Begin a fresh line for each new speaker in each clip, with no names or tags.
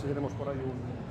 si tenemos por ahí un...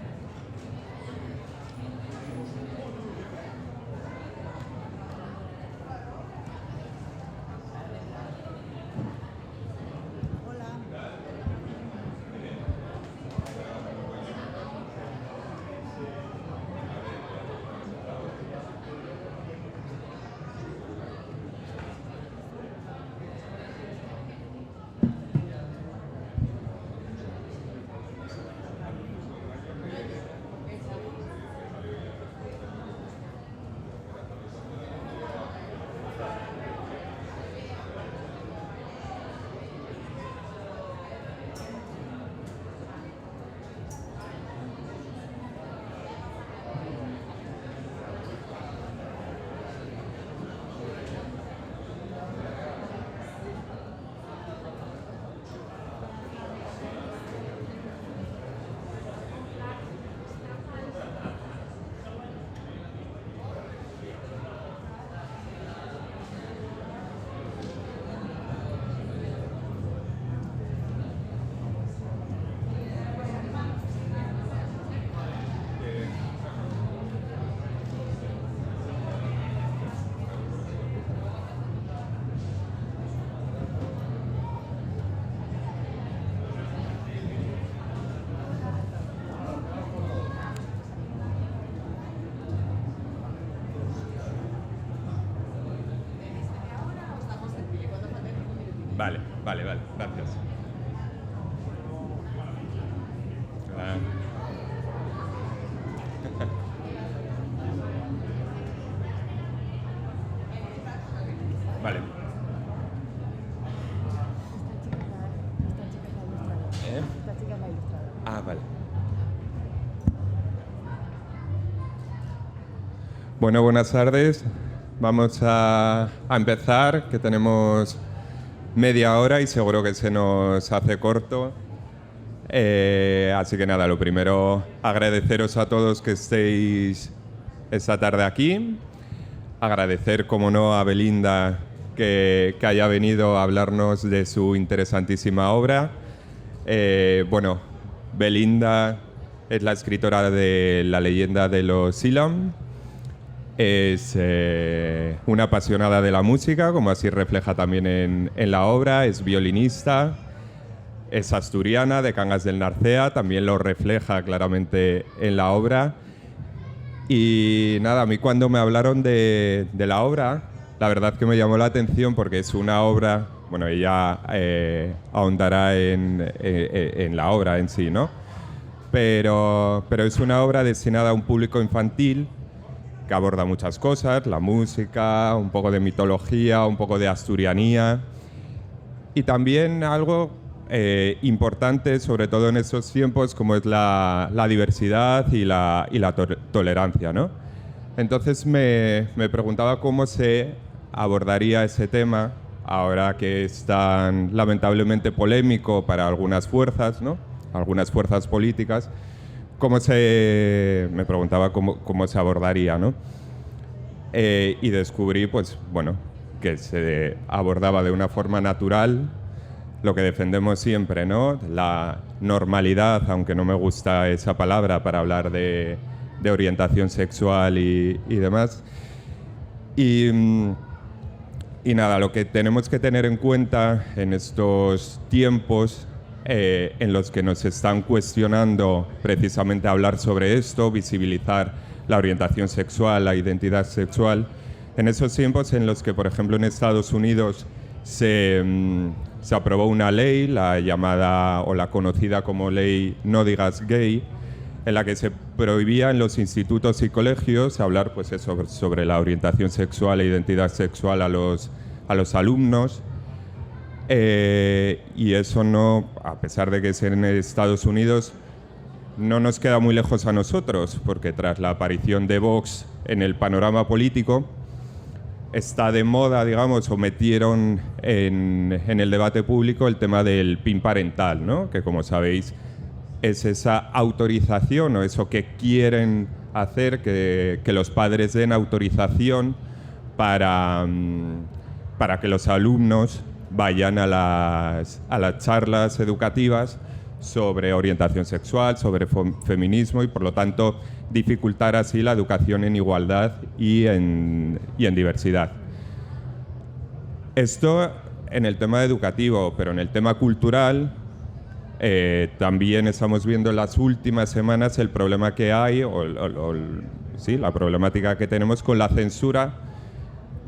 Vale, gracias. Vale.
Esta chica es la ilustradora.
Ah, vale. Bueno, buenas tardes. Vamos a empezar, que tenemos media hora y seguro que se nos hace corto. Así que nada, lo primero, agradeceros a todos que estéis esta tarde aquí. Agradecer, como no, a Belinda que haya venido a hablarnos de su interesantísima obra. Bueno, Belinda es la escritora de La leyenda de los Sealam. Es una apasionada de la música, como así refleja también en la obra. Es violinista, es asturiana, de Cangas del Narcea, también lo refleja claramente en la obra. Y nada, a mí cuando me hablaron de la obra, la verdad que me llamó la atención porque es una obra, bueno, ella ahondará en la obra en sí, ¿no? Pero es una obra destinada a un público infantil, que aborda muchas cosas, la música, un poco de mitología, un poco de asturianía y también algo importante, sobre todo en estos tiempos, como es la diversidad y la tolerancia, ¿no? Entonces me preguntaba cómo se abordaría ese tema ahora que es tan lamentablemente polémico para algunas fuerzas, ¿no? Algunas fuerzas políticas. Me preguntaba cómo se abordaría, ¿no? Y descubrí, pues, bueno, que se abordaba de una forma natural, lo que defendemos siempre, ¿no? La normalidad, aunque no me gusta esa palabra para hablar de orientación sexual y demás. Y nada, lo que tenemos que tener en cuenta en estos tiempos en los que nos están cuestionando precisamente hablar sobre esto, visibilizar la orientación sexual, la identidad sexual, en esos tiempos en los que, por ejemplo, en Estados Unidos se aprobó una ley, la llamada o la conocida como ley No Digas Gay, en la que se prohibía en los institutos y colegios hablar, pues eso, sobre la orientación sexual e identidad sexual a los alumnos. Y eso no, a pesar de que es en Estados Unidos, no nos queda muy lejos a nosotros, porque tras la aparición de Vox en el panorama político, está de moda, digamos, o metieron en el debate público el tema del PIN parental, ¿no? Que, como sabéis, es esa autorización o eso que quieren hacer, que los padres den autorización para que los alumnos vayan a las charlas educativas sobre orientación sexual, sobre feminismo y, por lo tanto, dificultar así la educación en igualdad y en diversidad. Esto en el tema educativo, pero en el tema cultural también estamos viendo en las últimas semanas el problema que hay, sí, la problemática que tenemos con la censura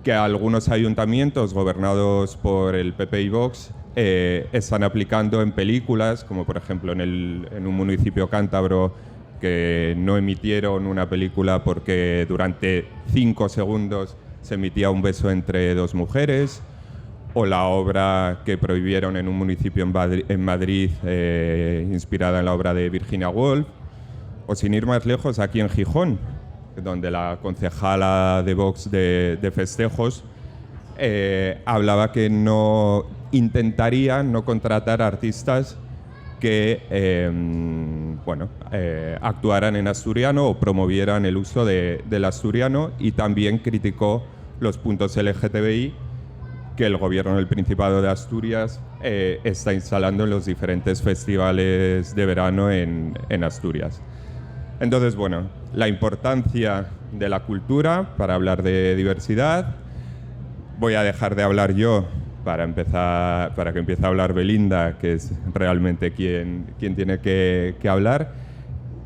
que algunos ayuntamientos gobernados por el PP y Vox están aplicando en películas, como por ejemplo en un municipio cántabro que no emitieron una película porque durante 5 segundos se emitía un beso entre 2 mujeres, o la obra que prohibieron en un municipio en Madrid inspirada en la obra de Virginia Woolf, o sin ir más lejos aquí en Gijón, donde la concejala de Vox de festejos hablaba que no intentaría no contratar artistas que actuaran en asturiano o promovieran el uso del asturiano, y también criticó los puntos LGTBI que el gobierno del Principado de Asturias está instalando en los diferentes festivales de verano en Asturias. Entonces, bueno, la importancia de la cultura para hablar de diversidad. Voy a dejar de hablar yo para que empiece a hablar Belinda, que es realmente quien tiene que hablar.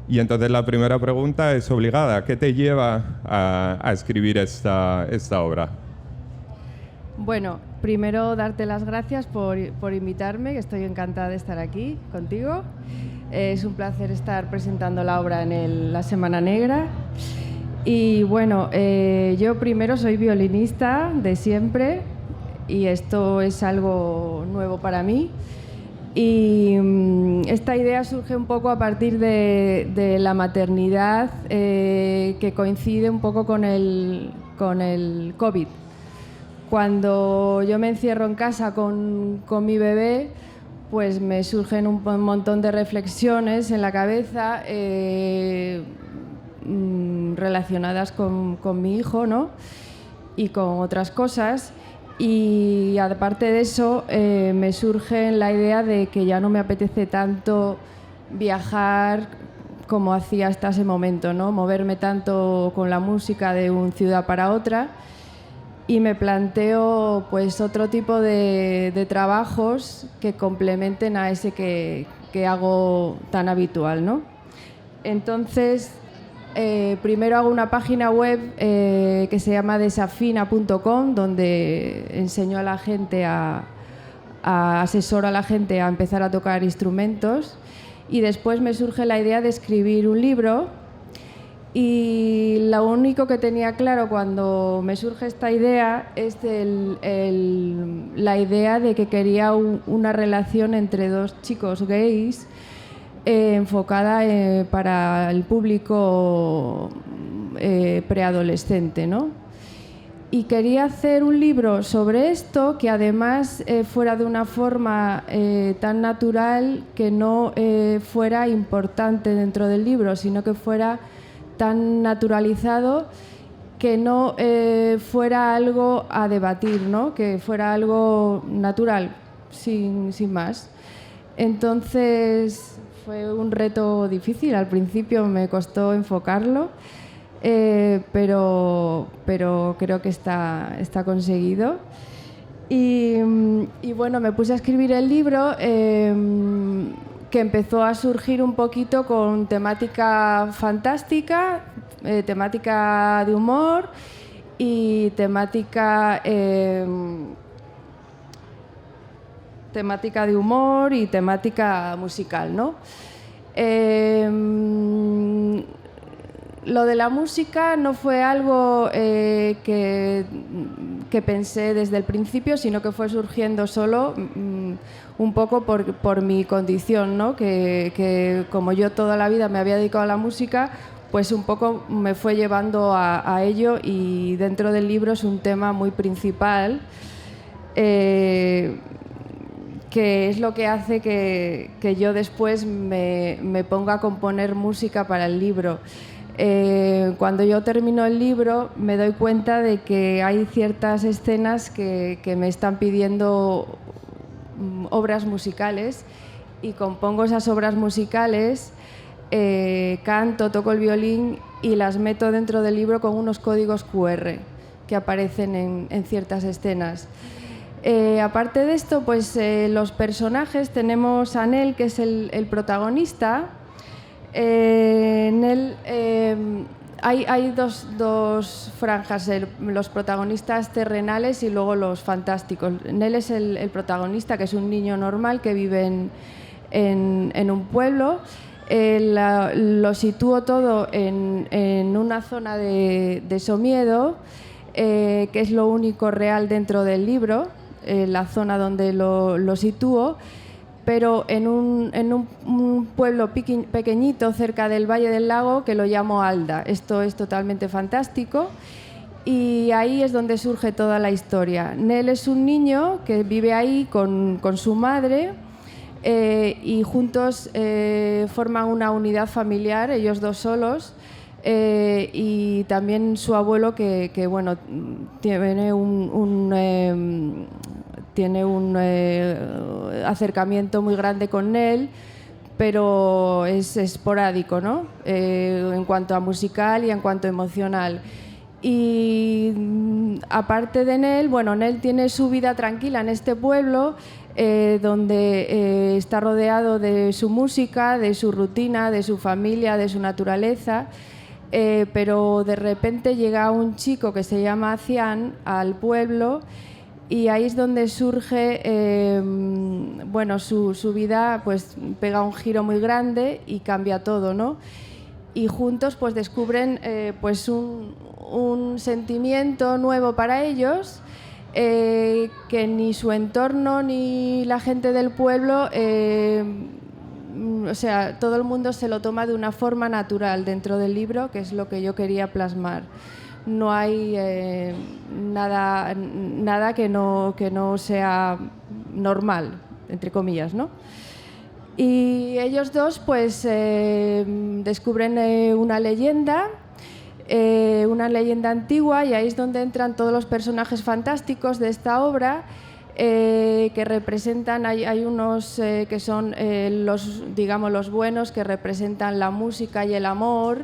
Y entonces la primera pregunta es obligada. ¿Qué te lleva a escribir esta obra?
Bueno, primero darte las gracias por invitarme, que estoy encantada de estar aquí contigo. Es un placer estar presentando la obra en la Semana Negra. Y bueno, yo primero soy violinista de siempre y esto es algo nuevo para mí. Y esta idea surge un poco a partir de la maternidad, que coincide un poco con el COVID. Cuando yo me encierro en casa con mi bebé, pues me surgen un montón de reflexiones en la cabeza relacionadas con mi hijo, ¿no? Y con otras cosas. Y aparte de eso, me surge la idea de que ya no me apetece tanto viajar como hacía hasta ese momento, ¿no? Moverme tanto con la música de una ciudad para otra. Y me planteo pues otro tipo de trabajos que complementen a ese que hago tan habitual, ¿no? Entonces, primero hago una página web que se llama desafina.com, donde enseño a la gente asesoro a la gente a empezar a tocar instrumentos, y después me surge la idea de escribir un libro. Y lo único que tenía claro cuando me surge esta idea es la idea de que quería una relación entre 2 chicos gays enfocada para el público preadolescente, ¿no? Y quería hacer un libro sobre esto que además fuera de una forma tan natural, que no fuera importante dentro del libro, sino que fuera tan naturalizado, que no fuera algo a debatir, ¿no? Que fuera algo natural, sin más. Entonces fue un reto difícil, al principio me costó enfocarlo, pero creo que está conseguido. Y bueno, me puse a escribir el libro, que empezó a surgir un poquito con temática fantástica, temática de humor y temática musical, ¿no? Lo de la música no fue algo que pensé desde el principio, sino que fue surgiendo solo un poco por mi condición, ¿no? Que como yo toda la vida me había dedicado a la música, pues un poco me fue llevando a ello, y dentro del libro es un tema muy principal, que es lo que hace que yo después me ponga a componer música para el libro. Cuando yo termino el libro me doy cuenta de que hay ciertas escenas que me están pidiendo obras musicales, y compongo esas obras musicales, canto, toco el violín y las meto dentro del libro con unos códigos QR que aparecen en ciertas escenas. Aparte de esto, pues los personajes, tenemos a Nel, que es el protagonista. En él hay dos franjas, los protagonistas terrenales y luego los fantásticos. Nel es el protagonista, que es un niño normal que vive en un pueblo. Lo sitúo todo en una zona de Somiedo, que es lo único real dentro del libro, la zona donde lo sitúo, pero en un pueblo pequeñito cerca del Valle del Lago que lo llamo Alda. Esto es totalmente fantástico y ahí es donde surge toda la historia. Nel es un niño que vive ahí con su madre y juntos forman una unidad familiar, ellos dos solos. Y también su abuelo que bueno, tiene un acercamiento muy grande con él, pero es esporádico, ¿no? En cuanto a musical y en cuanto a emocional. Y aparte de Nel, bueno, Nel tiene su vida tranquila en este pueblo, donde está rodeado de su música, de su rutina, de su familia, de su naturaleza. Pero de repente llega un chico que se llama Cian al pueblo y ahí es donde surge, bueno, su vida pues pega un giro muy grande y cambia todo, ¿no? Y juntos pues descubren pues un sentimiento nuevo para ellos, que ni su entorno ni la gente del pueblo, o sea, todo el mundo se lo toma de una forma natural dentro del libro, que es lo que yo quería plasmar. No hay nada que no sea normal, entre comillas, ¿no? Y ellos dos pues descubren una leyenda antigua, y ahí es donde entran todos los personajes fantásticos de esta obra, que representan, hay unos que son los buenos, que representan la música y el amor,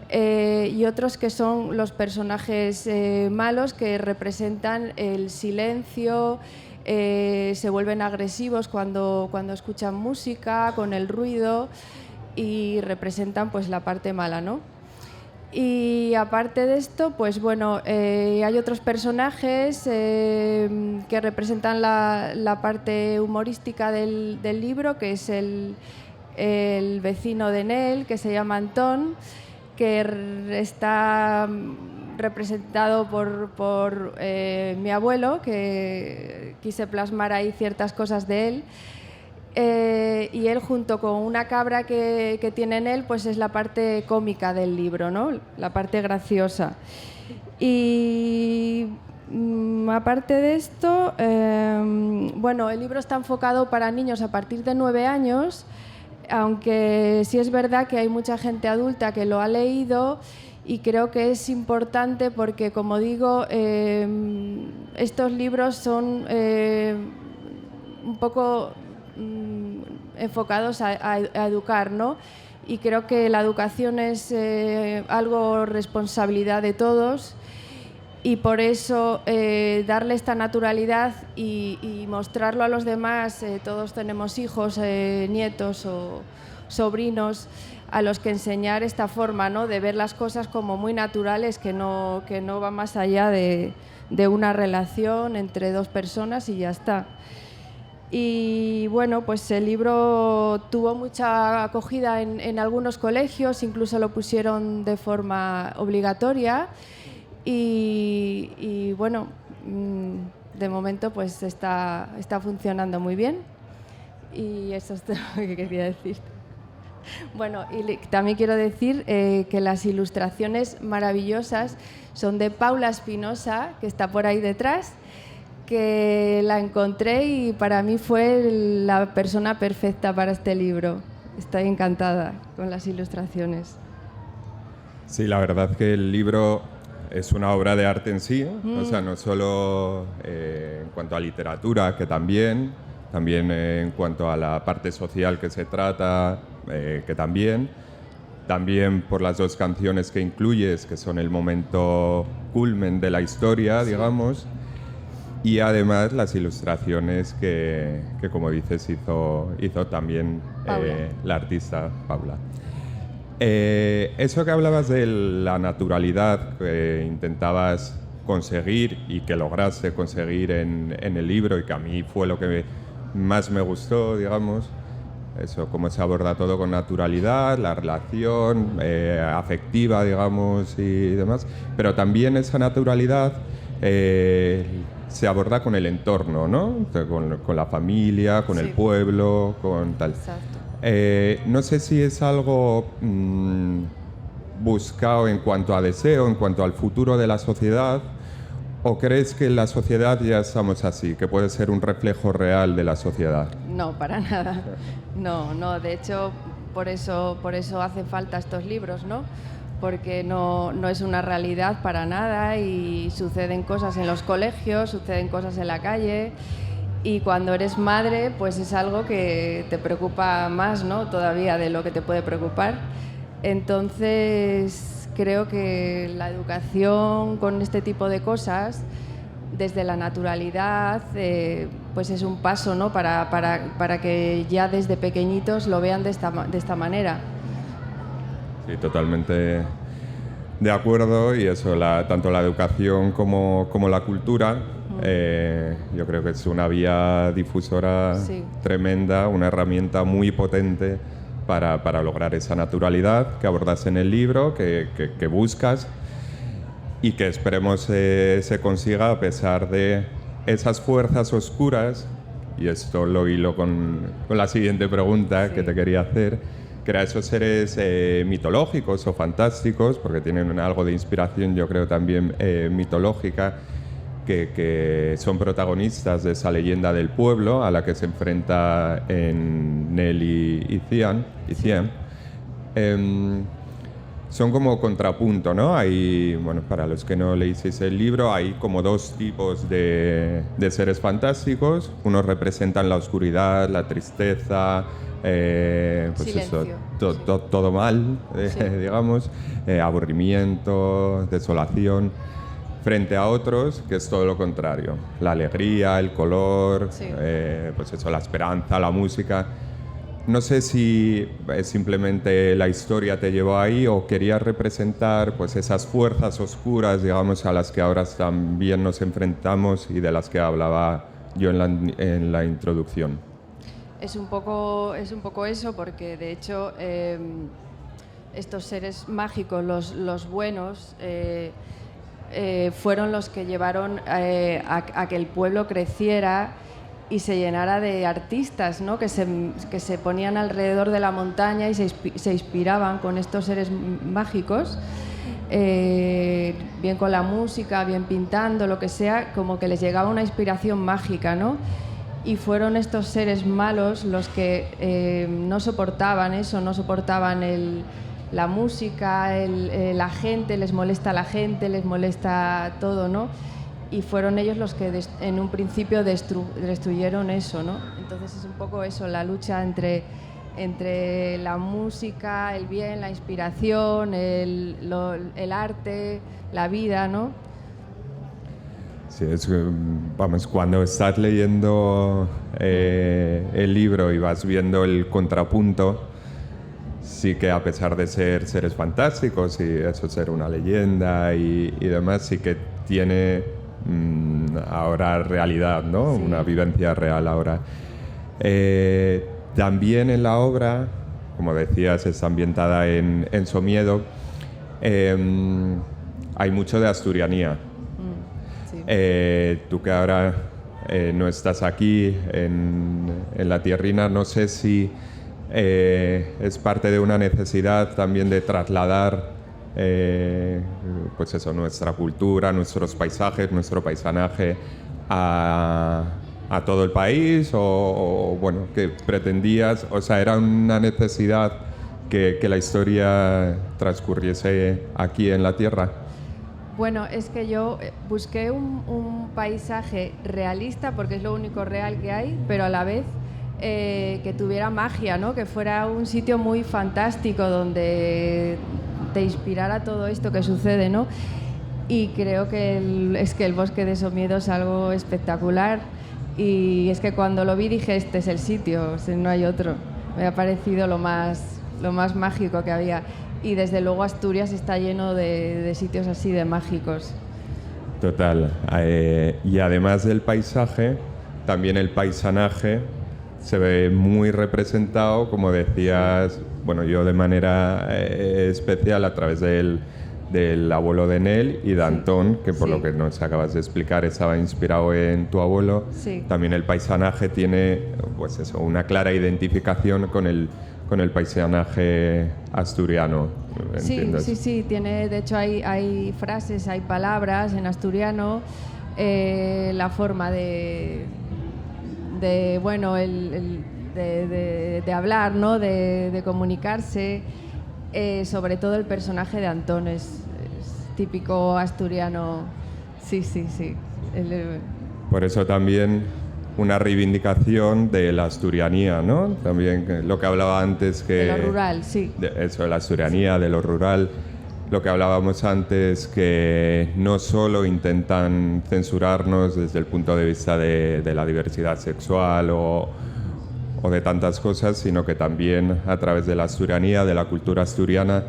y otros que son los personajes malos, que representan el silencio, se vuelven agresivos cuando escuchan música, con el ruido, y representan pues la parte mala, ¿no? Y aparte de esto, pues bueno, hay otros personajes que representan la parte humorística del libro, que es el vecino de Nel, que se llama Antón, que está representado por mi abuelo, que quise plasmar ahí ciertas cosas de él. Y él, junto con una cabra que tiene en él, pues es la parte cómica del libro, ¿no? La parte graciosa. Y aparte de esto, bueno, el libro está enfocado para niños a partir de 9 años, aunque sí es verdad que hay mucha gente adulta que lo ha leído, y creo que es importante porque, como digo, estos libros son un poco enfocados a educar, ¿no? Y creo que la educación es algo responsabilidad de todos, y por eso darle esta naturalidad y mostrarlo a los demás. Todos tenemos hijos, nietos o sobrinos a los que enseñar esta forma, ¿no? De ver las cosas como muy naturales, que no va más allá de una relación entre dos personas y ya está. Y bueno, pues el libro tuvo mucha acogida en algunos colegios, incluso lo pusieron de forma obligatoria, y bueno, de momento pues está funcionando muy bien, y eso es todo lo que quería decir. Bueno, y también quiero decir que las ilustraciones maravillosas son de Paula Espinosa, que está por ahí detrás, que la encontré y para mí fue la persona perfecta para este libro. Estoy encantada con las ilustraciones.
Sí, la verdad que el libro es una obra de arte en sí, o sea, no solo en cuanto a literatura, que también también en cuanto a la parte social que se trata, que también por las dos canciones que incluyes, que son el momento culmen de la historia, digamos, y además las ilustraciones que como dices, hizo también la artista Paula. Eso que hablabas de la naturalidad que intentabas conseguir y que lograste conseguir en el libro, y que a mí fue lo que más me gustó, digamos, eso, cómo se aborda todo con naturalidad, la relación afectiva, digamos, y demás, pero también esa naturalidad se aborda con el entorno, ¿no? Con la familia, con el pueblo, con tal.
Exacto.
No sé si es algo buscado en cuanto a deseo, en cuanto al futuro de la sociedad, o crees que en la sociedad ya estamos así, que puede ser un reflejo real de la sociedad.
No, para nada. No, de hecho, por eso hacen falta estos libros, ¿no? Porque no es una realidad para nada y suceden cosas en los colegios, suceden cosas en la calle. Y cuando eres madre, pues es algo que te preocupa más, ¿no? Todavía de lo que te puede preocupar. Entonces, creo que la educación con este tipo de cosas, desde la naturalidad, pues es un paso, ¿no? Para que ya desde pequeñitos lo vean de esta manera.
Sí, totalmente de acuerdo. Y eso, tanto la educación como la cultura, yo creo que es una vía difusora tremenda, una herramienta muy potente para lograr esa naturalidad que abordas en el libro, que buscas, y que esperemos se consiga a pesar de esas fuerzas oscuras. Y esto lo hilo con la siguiente pregunta que te quería hacer, que era esos seres mitológicos o fantásticos, porque tienen algo de inspiración, yo creo, también mitológica, que son protagonistas de esa leyenda del pueblo a la que se enfrenta en Nelly y Cian. Son como contrapunto, ¿no? Hay, bueno, para los que no leíseis el libro, hay como dos tipos de seres fantásticos. Unos representan la oscuridad, la tristeza, pues eso, todo mal, digamos, aburrimiento, desolación, frente a otros que es todo lo contrario, la alegría, el color, pues eso, la esperanza, la música. No sé si simplemente la historia te llevó ahí o querías representar pues esas fuerzas oscuras, digamos, a las que ahora también nos enfrentamos y de las que hablaba yo en la introducción.
Es un poco eso, porque de hecho estos seres mágicos, los buenos, fueron los que llevaron a que el pueblo creciera y se llenara de artistas, ¿no? que se ponían alrededor de la montaña y se inspiraban con estos seres mágicos, bien con la música, bien pintando, lo que sea, como que les llegaba una inspiración mágica, ¿no? Y fueron estos seres malos los que no soportaban eso, no soportaban la música, la gente, les molesta la gente, les molesta todo, ¿no? Y fueron ellos los que en un principio destruyeron eso, ¿no? Entonces es un poco eso, la lucha entre la música, el bien, la inspiración, el arte, la vida, ¿no?
Sí, vamos, cuando estás leyendo el libro y vas viendo el contrapunto, sí que a pesar de ser seres fantásticos y eso, ser una leyenda y demás, sí que tiene ahora realidad, ¿no? Sí. Una vivencia real ahora. También en la obra, como decías, está ambientada en Somiedo. Hay mucho de asturianía. Sí. Tú que ahora no estás aquí en la tierrina, no sé si es parte de una necesidad también de trasladar pues eso, nuestra cultura, nuestros paisajes, nuestro paisanaje a todo el país, o bueno, que pretendías, o sea, era una necesidad que la historia transcurriese aquí en la tierra.
Bueno, es que yo busqué un paisaje realista porque es lo único real que hay, pero a la vez que tuviera magia, ¿no? Que fuera un sitio muy fantástico donde te inspirara todo esto que sucede, ¿no? Y creo que es que el Bosque de Somiedo es algo espectacular y es que cuando lo vi dije, este es el sitio, o sea, no hay otro. Me ha parecido lo más mágico que había. Y desde luego Asturias está lleno de sitios así de mágicos.
Total. Y además del paisaje, también el paisanaje se ve muy representado, como decías, bueno, yo de manera especial a través del abuelo de Nel y de Antón, que por lo que nos acabas de explicar estaba inspirado en tu abuelo.
Sí.
También el paisanaje tiene, pues eso, una clara identificación con el paisanaje asturiano.
Sí, tiene, de hecho hay frases, hay palabras en asturiano, la forma de hablar, ¿no? de comunicarse, sobre todo el personaje de Antón es típico asturiano, sí.
Por eso también una reivindicación de la asturianía, ¿no? También lo que hablaba antes que...
De lo rural, sí.
Eso, de la asturianía, de lo rural. Lo que hablábamos antes, que no solo intentan censurarnos desde el punto de vista de la diversidad sexual o de tantas cosas, sino que también a través de la asturianía, de la cultura asturiana,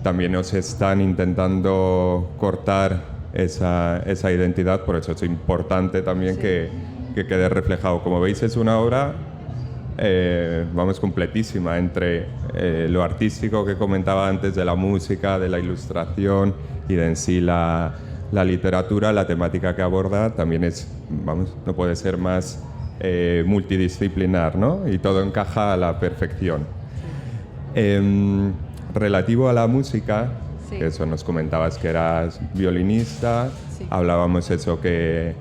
también nos están intentando cortar esa identidad. Por eso es importante también que quede reflejado. Como veis, es una obra completísima entre lo artístico que comentaba antes, de la música, de la ilustración y de en sí la literatura. La temática que aborda también es, no puede ser más multidisciplinar, ¿no? Y todo encaja a la perfección. Relativo a la música, que eso nos comentabas que eras violinista, hablábamos eso que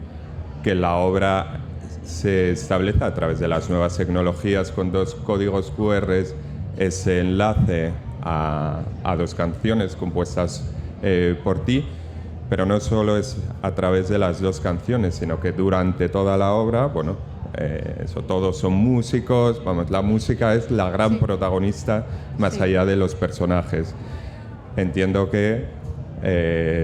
la obra se establece a través de las nuevas tecnologías con 2 códigos QR, ese enlace a 2 canciones compuestas por ti, pero no solo es a través de las 2 canciones, sino que durante toda la obra, todos son músicos, la música es la gran protagonista más allá de los personajes. Entiendo que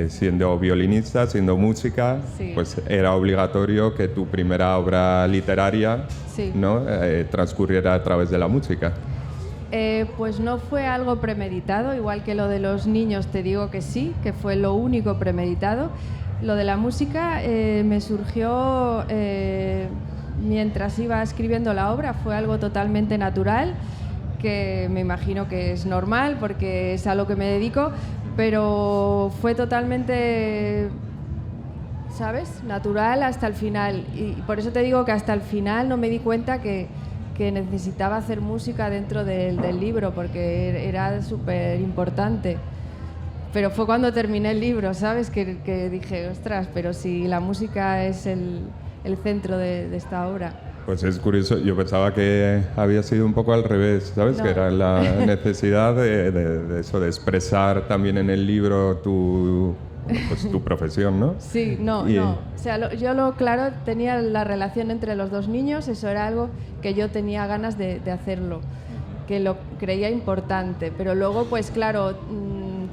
siendo violinista, siendo música, pues era obligatorio que tu primera obra literaria ¿no? Transcurriera a través de la música.
Pues no fue algo premeditado, igual que lo de los niños te digo que sí, que fue lo único premeditado. Lo de la música me surgió mientras iba escribiendo la obra, fue algo totalmente natural, que me imagino que es normal porque es a lo que me dedico, pero fue totalmente, ¿sabes?, natural hasta el final. Y por eso te digo que hasta el final no me di cuenta que necesitaba hacer música dentro del libro, porque era súper importante. Pero fue cuando terminé el libro, ¿sabes?, que dije, ostras, pero si la música es el centro de esta obra.
Pues es curioso, yo pensaba que había sido un poco al revés, ¿sabes? No. Que era la necesidad de eso, de expresar también en el libro tu profesión, ¿no?
Sí, no. O sea, yo claro, tenía la relación entre los 2 niños, eso era algo que yo tenía ganas de hacerlo, que lo creía importante, pero luego, pues claro,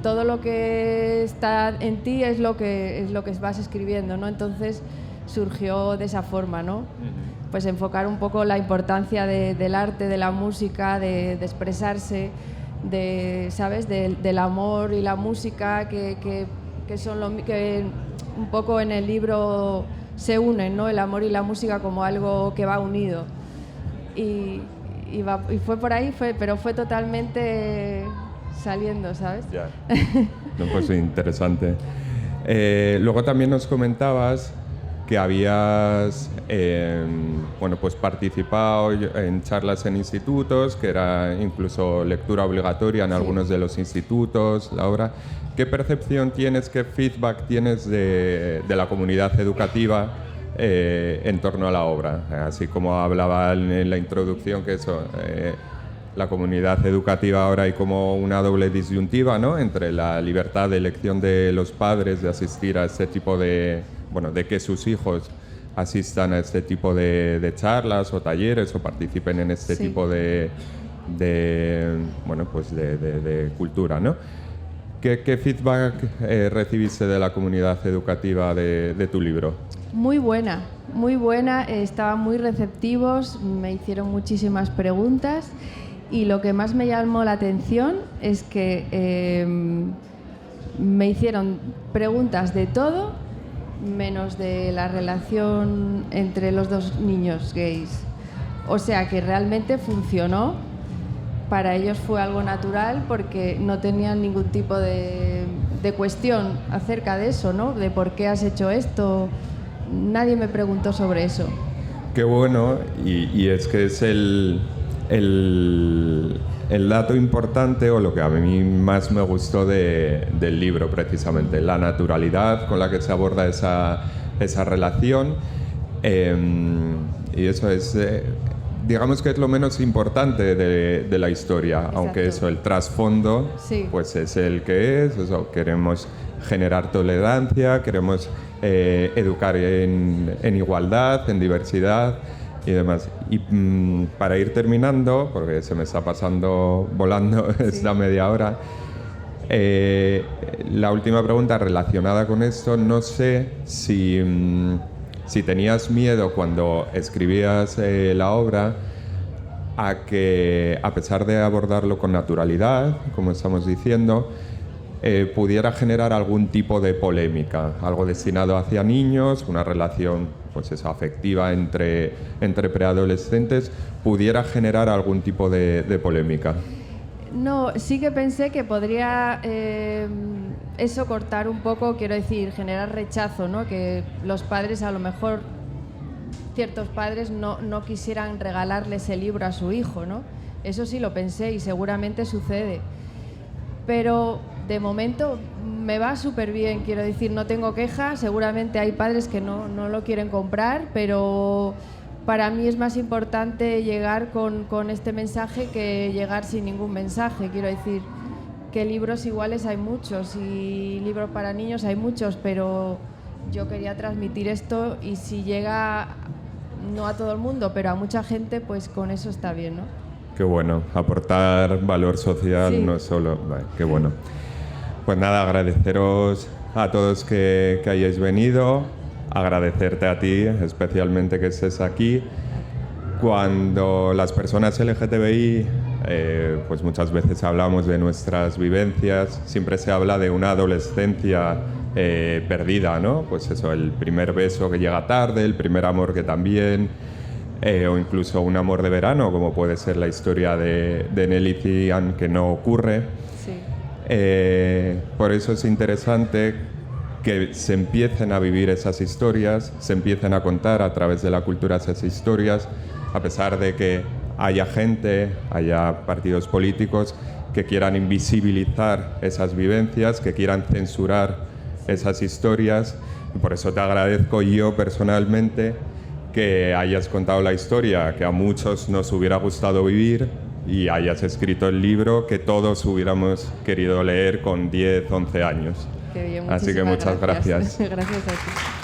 todo lo que está en ti es lo que vas escribiendo, ¿no? Entonces surgió de esa forma, ¿no? Pues enfocar un poco la importancia del arte, de la música, de expresarse, ¿sabes?, del amor y la música, que son que un poco en el libro se unen, ¿no?, el amor y la música como algo que va unido. Y fue por ahí, pero fue totalmente saliendo, ¿sabes?
Ya. No, pues interesante. Luego también nos comentabas que habías pues participado en charlas en institutos, que era incluso lectura obligatoria en algunos de los institutos, la obra. ¿Qué percepción tienes, qué feedback tienes de la comunidad educativa en torno a la obra? Así como hablaba en la introducción, que eso, la comunidad educativa ahora hay como una doble disyuntiva, ¿no? Entre la libertad de elección de los padres de asistir a este tipo de, bueno, de que sus hijos asistan a este tipo de charlas o talleres o participen en este tipo de bueno, pues de cultura, ¿no? ¿Qué feedback recibiste de la comunidad educativa de tu libro?
Muy buena, estaban muy receptivos, me hicieron muchísimas preguntas y lo que más me llamó la atención es que me hicieron preguntas de todo menos de la relación entre los dos niños gays. O sea que realmente funcionó, para ellos fue algo natural porque no tenían ningún tipo de cuestión acerca de eso, ¿no? De por qué has hecho esto. Nadie me preguntó sobre eso.
Qué bueno, y es que es el dato importante, o lo que a mí más me gustó del libro precisamente, la naturalidad con la que se aborda esa relación, y eso es, digamos que es lo menos importante de la historia. Exacto. Aunque eso, el trasfondo, sí, pues es el que es, eso, queremos generar tolerancia, queremos educar en igualdad, en diversidad y demás. Y para ir terminando, porque se me está pasando volando esta media hora, la última pregunta relacionada con esto, no sé si tenías miedo cuando escribías la obra a que, a pesar de abordarlo con naturalidad, como estamos diciendo, pudiera generar algún tipo de polémica, algo destinado hacia niños, una relación, pues eso, afectiva entre preadolescentes, pudiera generar algún tipo de polémica.
No, sí que pensé que podría eso cortar un poco, quiero decir, generar rechazo, ¿no? Que los padres, a lo mejor, ciertos padres no quisieran regalarle ese libro a su hijo, ¿no? Eso sí lo pensé y seguramente sucede. Pero de momento me va súper bien, quiero decir, no tengo queja, seguramente hay padres que no lo quieren comprar, pero para mí es más importante llegar con este mensaje que llegar sin ningún mensaje. Quiero decir que libros iguales hay muchos y libros para niños hay muchos, pero yo quería transmitir esto y si llega, no a todo el mundo, pero a mucha gente, pues con eso está bien, ¿no?
Qué bueno, aportar valor social, sí, no solo... Vale, qué bueno. Pues nada, agradeceros a todos que hayáis venido, agradecerte a ti especialmente que estés aquí. Cuando las personas LGTBI, pues muchas veces hablamos de nuestras vivencias, siempre se habla de una adolescencia perdida, ¿no? Pues eso, el primer beso que llega tarde, el primer amor que también, o incluso un amor de verano, como puede ser la historia de Nelly y Ian, que no ocurre.
Sí.
Por eso es interesante que se empiecen a vivir esas historias, se empiecen a contar a través de la cultura esas historias, a pesar de que haya gente, haya partidos políticos que quieran invisibilizar esas vivencias, que quieran censurar esas historias. Y por eso te agradezco yo personalmente que hayas contado la historia que a muchos nos hubiera gustado vivir y hayas escrito el libro que todos hubiéramos querido leer con 10, 11 años.
Qué bien,
así que muchas gracias.
Gracias a ti.